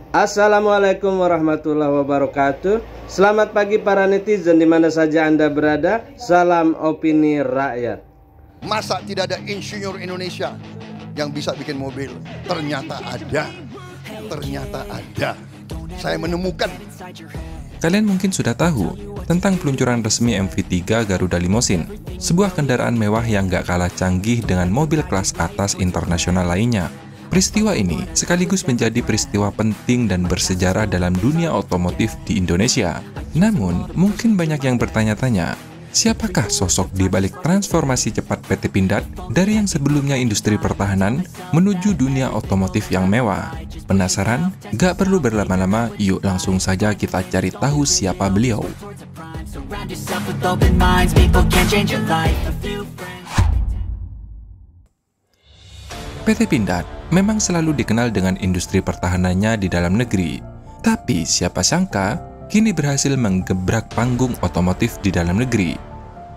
Assalamualaikum warahmatullahi wabarakatuh. Selamat pagi para netizen di mana saja Anda berada. Salam opini rakyat. Masa tidak ada insinyur Indonesia yang bisa bikin mobil? Ternyata ada. Ternyata ada. Saya menemukan. Kalian mungkin sudah tahu tentang peluncuran resmi MV3 Garuda Limousine, sebuah kendaraan mewah yang gak kalah canggih dengan mobil kelas atas internasional lainnya. Peristiwa ini sekaligus menjadi peristiwa penting dan bersejarah dalam dunia otomotif di Indonesia. Namun, mungkin banyak yang bertanya-tanya, siapakah sosok di balik transformasi cepat PT Pindad dari yang sebelumnya industri pertahanan menuju dunia otomotif yang mewah? Penasaran? Gak perlu berlama-lama, yuk langsung saja kita cari tahu siapa beliau. PT Pindad memang selalu dikenal dengan industri pertahanannya di dalam negeri. Tapi siapa sangka, kini berhasil menggebrak panggung otomotif di dalam negeri.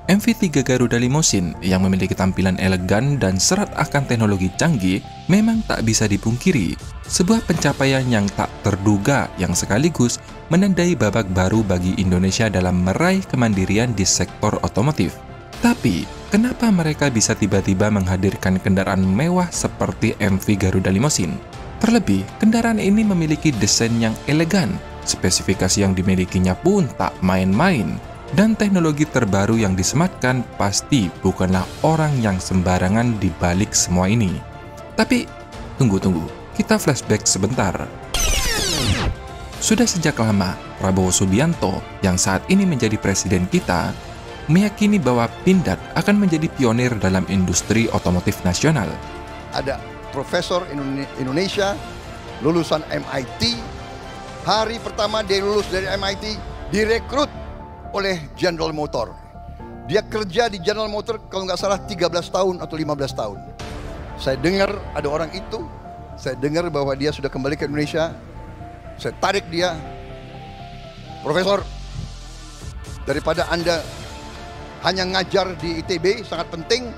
MV3 Garuda Limousine yang memiliki tampilan elegan dan syarat akan teknologi canggih memang tak bisa dipungkiri. Sebuah pencapaian yang tak terduga yang sekaligus menandai babak baru bagi Indonesia dalam meraih kemandirian di sektor otomotif. Tapi, kenapa mereka bisa tiba-tiba menghadirkan kendaraan mewah seperti MV Garuda Limousine? Terlebih, kendaraan ini memiliki desain yang elegan, spesifikasi yang dimilikinya pun tak main-main, dan teknologi terbaru yang disematkan pasti bukanlah orang yang sembarangan di balik semua ini. Tapi, tunggu, kita flashback sebentar. Sudah sejak lama, Prabowo Subianto yang saat ini menjadi presiden kita, meyakini bahwa Pindad akan menjadi pionir dalam industri otomotif nasional. Ada profesor Indonesia, lulusan MIT. Hari pertama dia lulus dari MIT, direkrut oleh General Motor. Dia kerja di General Motor kalau nggak salah 13 tahun atau 15 tahun. Saya dengar ada orang itu, saya dengar bahwa dia sudah kembali ke Indonesia. Saya tarik dia, Profesor, daripada Anda hanya ngajar di ITB, sangat penting,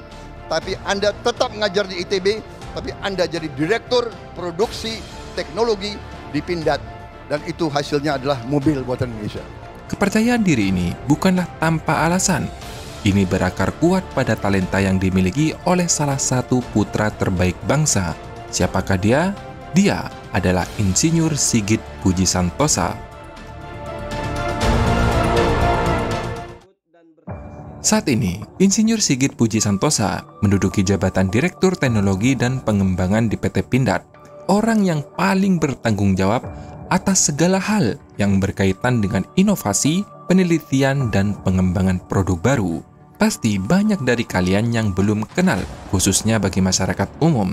tapi Anda tetap ngajar di ITB, tapi Anda jadi direktur produksi teknologi di Pindad, dan itu hasilnya adalah mobil buatan Indonesia. Kepercayaan diri ini bukanlah tanpa alasan. Ini berakar kuat pada talenta yang dimiliki oleh salah satu putra terbaik bangsa. Siapakah dia? Dia adalah Insinyur Sigit Puji Santosa. Saat ini, Insinyur Sigit Puji Santosa menduduki jabatan Direktur Teknologi dan Pengembangan di PT Pindad, orang yang paling bertanggung jawab atas segala hal yang berkaitan dengan inovasi, penelitian, dan pengembangan produk baru. Pasti banyak dari kalian yang belum kenal, khususnya bagi masyarakat umum.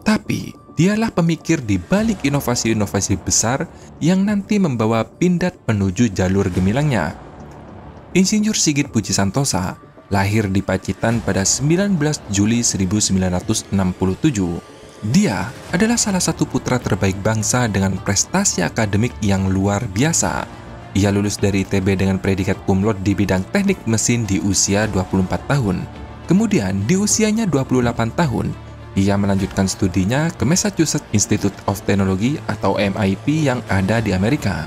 Tapi, dialah pemikir di balik inovasi-inovasi besar yang nanti membawa Pindad menuju jalur gemilangnya. Insinyur Sigit Puji Santosa lahir di Pacitan pada 19 Juli 1967. Dia adalah salah satu putra terbaik bangsa dengan prestasi akademik yang luar biasa. Ia lulus dari ITB dengan predikat cum laude di bidang teknik mesin di usia 24 tahun. Kemudian di usianya 28 tahun, ia melanjutkan studinya ke Massachusetts Institute of Technology atau MIT yang ada di Amerika.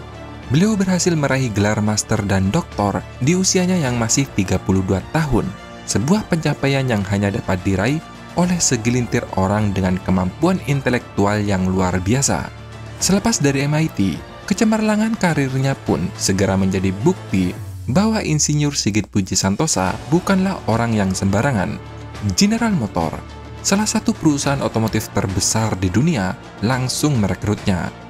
Beliau berhasil meraih gelar master dan doktor di usianya yang masih 32 tahun, sebuah pencapaian yang hanya dapat diraih oleh segelintir orang dengan kemampuan intelektual yang luar biasa. Selepas dari MIT, kecemerlangan karirnya pun segera menjadi bukti bahwa Insinyur Sigit Puji Santosa bukanlah orang yang sembarangan. General Motor, salah satu perusahaan otomotif terbesar di dunia, langsung merekrutnya.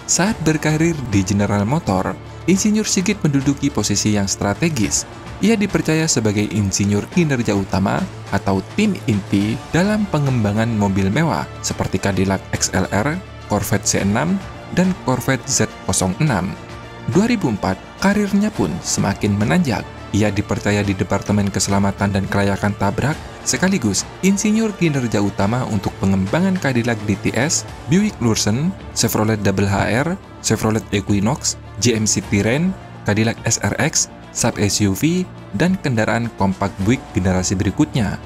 Saat berkarir di General Motor, Insinyur Sigit menduduki posisi yang strategis. Ia dipercaya sebagai insinyur kinerja utama atau tim inti dalam pengembangan mobil mewah seperti Cadillac XLR, Corvette C6, dan Corvette Z06. 2004, karirnya pun semakin menanjak. Ia dipercaya di Departemen Keselamatan dan Kelayakan Tabrak, sekaligus insinyur kinerja utama untuk pengembangan Cadillac DTS, Buick Lursen, Chevrolet Double HR, Chevrolet Equinox, GMC Terrain, Cadillac SRX, sub SUV, dan kendaraan kompak Buick generasi berikutnya.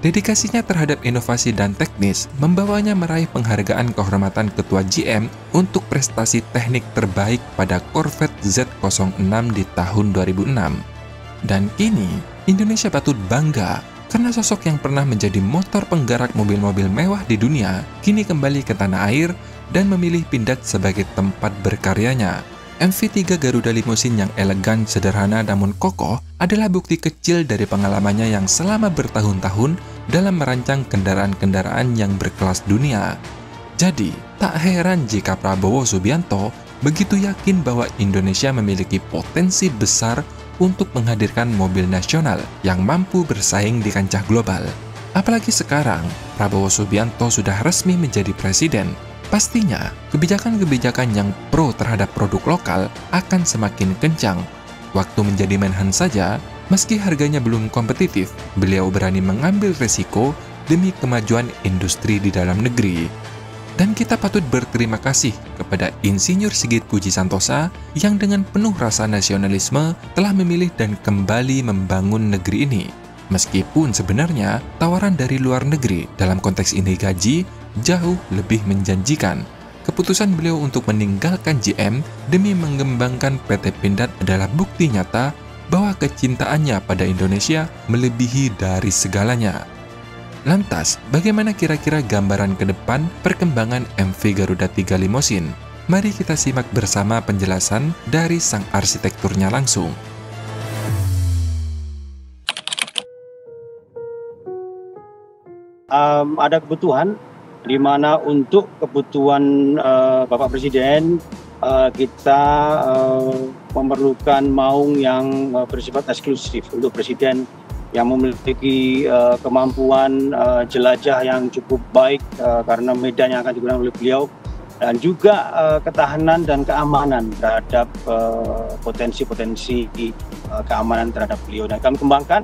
Dedikasinya terhadap inovasi dan teknis membawanya meraih penghargaan kehormatan Ketua GM untuk prestasi teknik terbaik pada Corvette Z06 di tahun 2006. Dan kini, Indonesia patut bangga karena sosok yang pernah menjadi motor penggerak mobil-mobil mewah di dunia kini kembali ke tanah air dan memilih Pindad sebagai tempat berkaryanya. MV3 Garuda Limousine yang elegan, sederhana, namun kokoh adalah bukti kecil dari pengalamannya yang selama bertahun-tahun dalam merancang kendaraan-kendaraan yang berkelas dunia. Jadi, tak heran jika Prabowo Subianto begitu yakin bahwa Indonesia memiliki potensi besar untuk menghadirkan mobil nasional yang mampu bersaing di kancah global. Apalagi sekarang, Prabowo Subianto sudah resmi menjadi presiden. Pastinya, kebijakan-kebijakan yang pro terhadap produk lokal akan semakin kencang. Waktu menjadi Menhan saja, meski harganya belum kompetitif, beliau berani mengambil resiko demi kemajuan industri di dalam negeri. Dan kita patut berterima kasih kepada Insinyur Sigit Puji Santosa yang dengan penuh rasa nasionalisme telah memilih dan kembali membangun negeri ini. Meskipun sebenarnya tawaran dari luar negeri dalam konteks ini gaji jauh lebih menjanjikan. Keputusan beliau untuk meninggalkan GM demi mengembangkan PT Pindad adalah bukti nyata bahwa kecintaannya pada Indonesia melebihi dari segalanya. Lantas, bagaimana kira-kira gambaran ke depan perkembangan MV Garuda 3 Limousine? Mari kita simak bersama penjelasan dari sang arsitekturnya langsung. Ada kebutuhan di mana untuk kebutuhan Bapak Presiden kita memerlukan maung yang bersifat eksklusif untuk Presiden yang memiliki kemampuan jelajah yang cukup baik karena medan yang akan digunakan oleh beliau, dan juga ketahanan dan keamanan terhadap potensi-potensi keamanan terhadap beliau. Dan kami kembangkan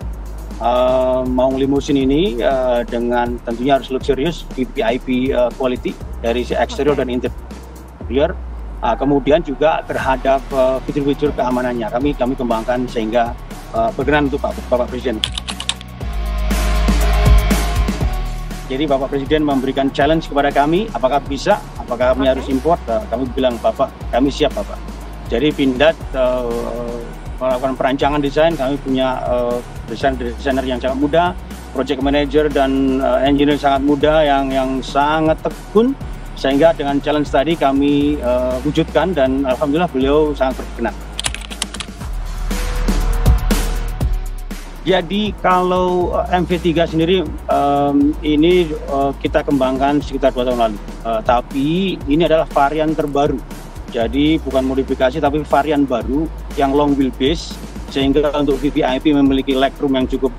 maung limusin ini dengan tentunya harus luxurious, VIP quality dari si eksterior dan interior. Kemudian juga terhadap fitur-fitur keamanannya kami kembangkan sehingga berkenan untuk Bapak Presiden. Jadi Bapak Presiden memberikan challenge kepada kami, apakah bisa, apakah kami harus import. Kami bilang, Bapak, kami siap Bapak. Jadi Pindad melakukan perancangan desain, kami punya desainer yang sangat muda, project manager dan engineer sangat muda yang sangat tekun, sehingga dengan challenge tadi kami wujudkan dan alhamdulillah beliau sangat berkenan. Jadi kalau MV3 sendiri ini kita kembangkan sekitar 2 tahun lalu, tapi ini adalah varian terbaru. Jadi bukan modifikasi tapi varian baru yang long wheelbase, sehingga untuk VVIP memiliki legroom yang cukup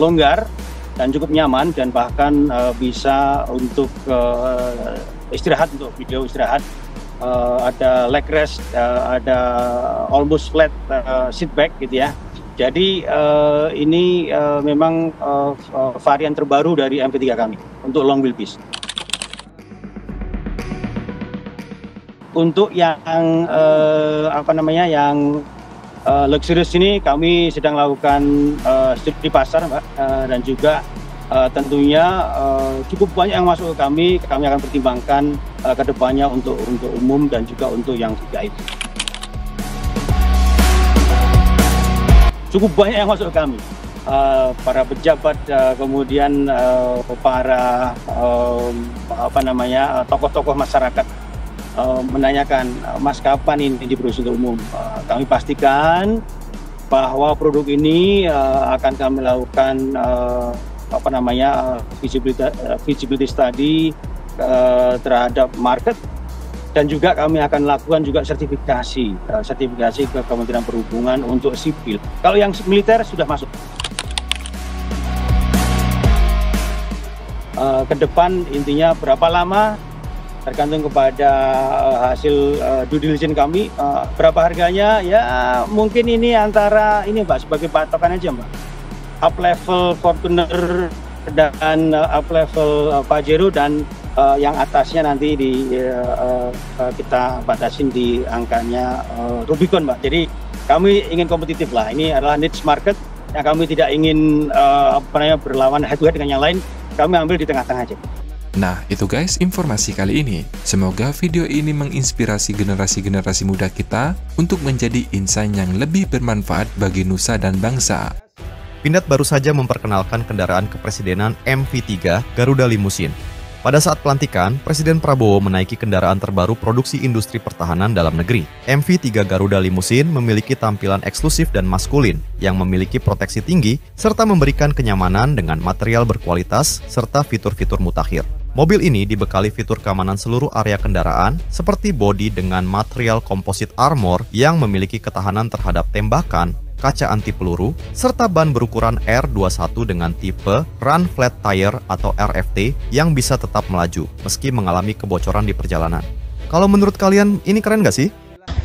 longgar dan cukup nyaman, dan bahkan bisa untuk istirahat, untuk video istirahat. Ada leg rest, ada almost flat seat back gitu ya. Jadi ini memang varian terbaru dari MV3 kami untuk long wheelbase. Untuk yang yang luxurious ini kami sedang lakukan studi pasar, Mbak, dan juga tentunya cukup banyak yang masuk ke kami akan pertimbangkan ke depannya untuk umum dan juga untuk yang VIP. Cukup banyak yang masuk ke kami, para pejabat, kemudian para tokoh-tokoh masyarakat menanyakan, Mas, kapan ini diproduksi untuk umum? Kami pastikan bahwa produk ini akan kami lakukan feasibility study terhadap market, dan juga kami akan lakukan juga sertifikasi ke Kementerian Perhubungan untuk sipil. Kalau yang militer sudah masuk. Ke depan intinya berapa lama tergantung kepada hasil due diligence kami. Berapa harganya? Ya mungkin ini antara ini, Mbak, sebagai patokan aja, Mbak. Up level Fortuner dan up level Pajero, dan yang atasnya nanti kita batasin di angkanya Rubicon, Mbak. Jadi kami ingin kompetitif lah. Ini adalah niche market Ya, kami tidak ingin berlawan head to head dengan yang lain. Kami ambil di tengah-tengah aja. Nah, itu guys informasi kali ini. Semoga video ini menginspirasi generasi-generasi muda kita untuk menjadi insan yang lebih bermanfaat bagi nusa dan bangsa. Pindad baru saja memperkenalkan kendaraan kepresidenan MV3 Garuda Limousine. Pada saat pelantikan, Presiden Prabowo menaiki kendaraan terbaru produksi industri pertahanan dalam negeri. MV3 Garuda Limousine memiliki tampilan eksklusif dan maskulin yang memiliki proteksi tinggi serta memberikan kenyamanan dengan material berkualitas serta fitur-fitur mutakhir. Mobil ini dibekali fitur keamanan seluruh area kendaraan seperti bodi dengan material composite armor yang memiliki ketahanan terhadap tembakan, kaca anti peluru, serta ban berukuran R21 dengan tipe Run Flat Tire atau RFT yang bisa tetap melaju meski mengalami kebocoran di perjalanan. Kalau menurut kalian ini keren gak sih?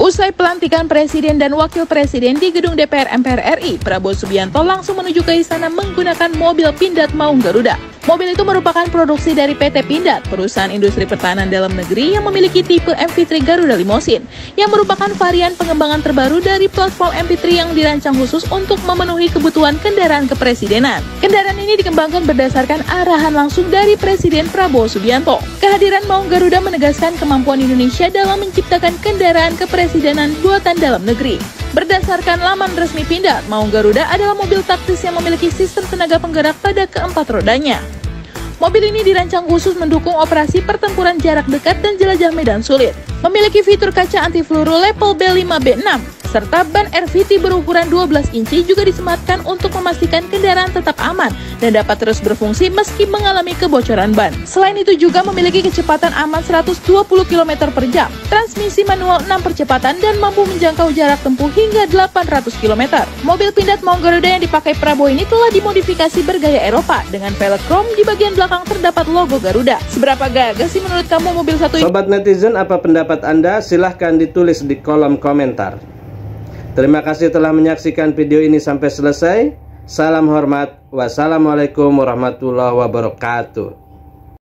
Usai pelantikan Presiden dan Wakil Presiden di Gedung DPR MPR RI, Prabowo Subianto langsung menuju ke istana menggunakan mobil Pindad Maung Garuda. Mobil itu merupakan produksi dari PT Pindad, perusahaan industri pertahanan dalam negeri yang memiliki tipe MV3 Garuda Limousine, yang merupakan varian pengembangan terbaru dari platform MV3 yang dirancang khusus untuk memenuhi kebutuhan kendaraan kepresidenan. Kendaraan ini dikembangkan berdasarkan arahan langsung dari Presiden Prabowo Subianto. Kehadiran Maung Garuda menegaskan kemampuan Indonesia dalam menciptakan kendaraan kepresidenan buatan dalam negeri. Berdasarkan laman resmi Pindad, Maung Garuda adalah mobil taktis yang memiliki sistem tenaga penggerak pada keempat rodanya. Mobil ini dirancang khusus mendukung operasi pertempuran jarak dekat dan jelajah medan sulit. Memiliki fitur kaca anti peluru level B5-B6, serta ban RVT berukuran 12 inci juga disematkan untuk memastikan kendaraan tetap aman dan dapat terus berfungsi meski mengalami kebocoran ban. Selain itu juga memiliki kecepatan aman 120 km per jam, transmisi manual 6 percepatan dan mampu menjangkau jarak tempuh hingga 800 km. Mobil Pindad Maung Garuda yang dipakai Prabowo ini telah dimodifikasi bergaya Eropa dengan velg chrome di bagian belakang terdapat logo Garuda. Seberapa gagah sih menurut kamu mobil satu ini? Sobat netizen, apa pendapat Anda? Silahkan ditulis di kolom komentar. Terima kasih telah menyaksikan video ini sampai selesai. Salam hormat. Wassalamualaikum warahmatullahi wabarakatuh.